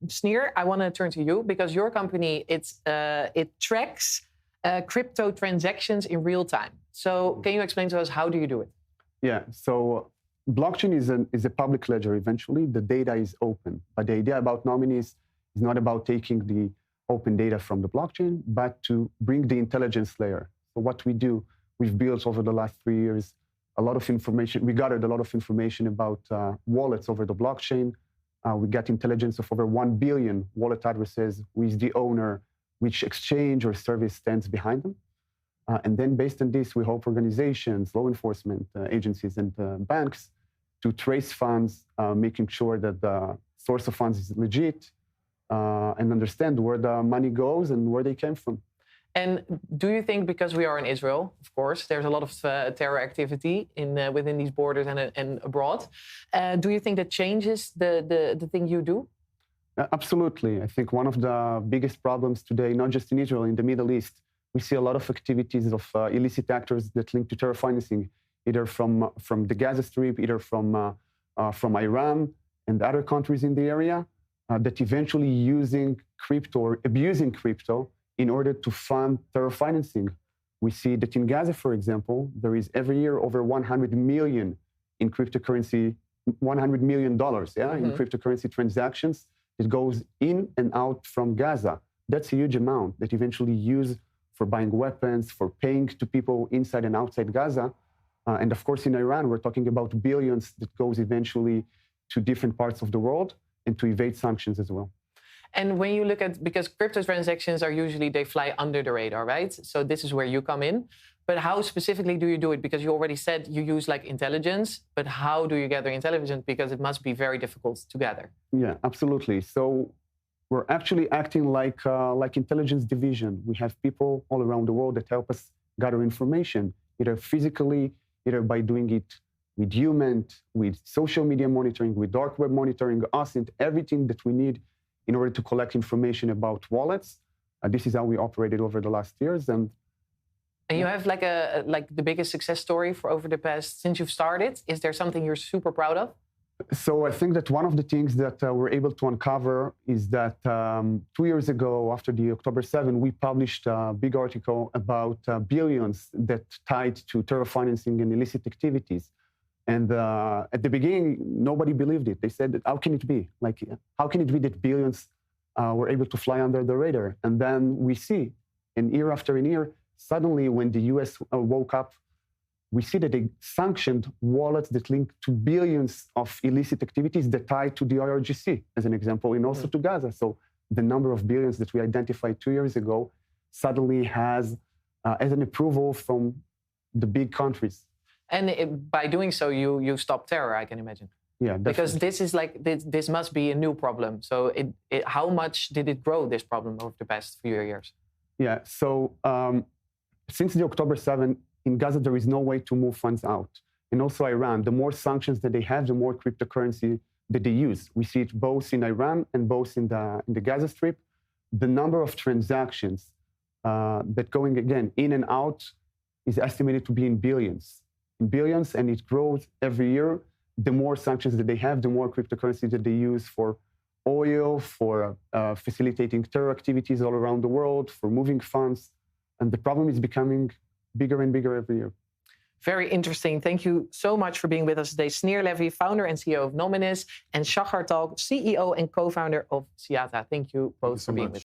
Snir, I want to turn to you because your company, it tracks crypto transactions in real time. So can you explain to us, how do you do it? Yeah, so blockchain is a public ledger eventually. The data is open. But the idea about nominees is not about taking the open data from the blockchain, but to bring the intelligence layer. So what we do, we've built over the last 3 years a lot of information. We gathered a lot of information about wallets over the blockchain. We got intelligence of over 1 billion wallet addresses, who is the owner, which exchange or service stands behind them. And then based on this, we help organizations, law enforcement agencies, and banks to trace funds, making sure that the source of funds is legit, and understand where the money goes and where they came from. And do you think, because we are in Israel, of course, there's a lot of terror activity within these borders and abroad, do you think that changes the thing you do? Absolutely. I think one of the biggest problems today, not just in Israel, in the Middle East, we see a lot of activities of illicit actors that link to terror financing, either from the Gaza Strip, either from Iran and other countries in the area, that eventually using crypto or abusing crypto in order to fund terror financing. We see that in Gaza, for example, there is every year over 100 million in cryptocurrency, $100 million, in cryptocurrency transactions that goes in and out from Gaza. That's a huge amount that eventually use for buying weapons, for paying to people inside and outside Gaza. And of course, in Iran, we're talking about billions that goes eventually to different parts of the world and to evade sanctions as well. And when you look at, because crypto transactions are usually, they fly under the radar, right? So this is where you come in. But how specifically do you do it? Because you already said you use like intelligence, but how do you gather intelligence? Because it must be very difficult to gather. Yeah, absolutely. So we're actually acting like intelligence division. We have people all around the world that help us gather information, either physically, either by doing it with human, with social media monitoring, with dark web monitoring, us, and everything that we need in order to collect information about wallets. This is how we operated over the last years. And you have like the biggest success story for over the past, since you've started. Is there something you're super proud of? So I think that one of the things that we're able to uncover is that 2 years ago, after the October 7, we published a big article about billions that tied to terror financing and illicit activities. And at the beginning, nobody believed it. They said, how can it be? Like, how can it be that billions were able to fly under the radar? And then we see, and year after year, suddenly when the US woke up, we see that they sanctioned wallets that link to billions of illicit activities that tie to the IRGC, as an example, and also to Gaza. So the number of billions that we identified 2 years ago suddenly has an approval from the big countries. And by doing so, you stop terror, I can imagine. Yeah, definitely. Because this is like, this must be a new problem. So how much did it grow, this problem, over the past few years? Yeah, so since the October 7, in Gaza, there is no way to move funds out. And also Iran, the more sanctions that they have, the more cryptocurrency that they use. We see it both in Iran and both in the Gaza Strip. The number of transactions that going, again, in and out is estimated to be in billions. And it grows every year. The more sanctions that they have, the more cryptocurrency that they use for oil, for facilitating terror activities all around the world, for moving funds. And the problem is becoming bigger and bigger every year. Very interesting. Thank you so much for being with us today. Snir Levi, founder and CEO of Nominis, and Shachar Talk, CEO and co-founder of Siata. Thank you both for being with us.